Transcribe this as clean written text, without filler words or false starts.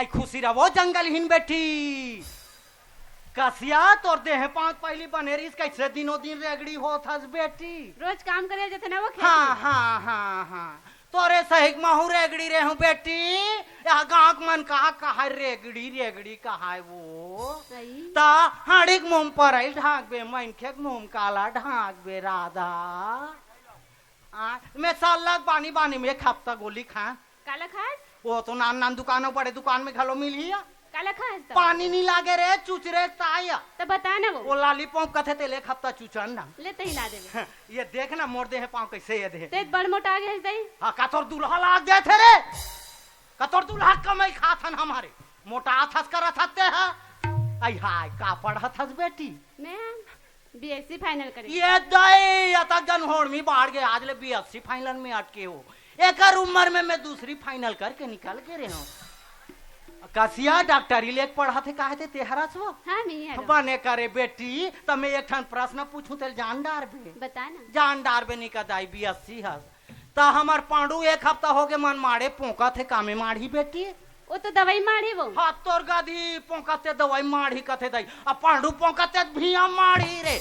आई खुशी रहो जंगल हिन बेटी कसिया तोर दे है पांच पहली बनेरी कैसे दिनों दिन रेगड़ी होत हस बेटी रोज काम करे जते ना वो खेती। हाँ हाँ हाँ हाँ तोरे सही महू रेगड़ी रे हूँ बेटी यहाँ गाँव मन कहा रेगड़ी रेगड़ी कहा वो ता हाड़िक मुंह पर आई ढाक बे मनखे मुंह काला ढाक बे राधा मैं साल लग बानी बानी में एक हफ्ता गोली खा काला खास वो तो नान नान दुकानों बड़े दुकान में घलो मिल ही काला खास तो पानी नहीं लागे रे चुचरे ताया तो बता ना वो लालीपॉप कथे तेले एक हफ्ता चुचन ना लेते ही ला दे ये देख ना मोड़ दे है पाँव कैसे ये दे ते बड़ मोटा आ गया है हाँ कतोर दूल्हा लाग गए थे रे कतोर दूल्हा कमाई खा था हमारे मोटा थस कर थते है आई हाय का पढ़ा थस बेटी मैं बीएससी फाइनल करे ये दई अता जनहोड़ में बाढ़ गए आज ले बीएससी फाइनल में अटके हो एक उम्र में मैं दूसरी फाइनल करके निकल के रहे हूँ कसिया डॉक्टरी लेक पढ़ा थे काहे थे तेहरा सो हाँ मी है बने करे बेटी तो मैं एक ठन प्रश्न पूछूं तेल जानदार बे बता ना जानदार बे निकदाई बीएससी हस ता हमार पांडू एक हफ्ता हो गए मन मारे पोका थे कामे माढ़ी बेटी वो तो दवाई मारी वो हाथ तोर गादी पोका ते दवाई माढ़ी कथे दई अब पांडू पोका ते भिया माढ़ी रे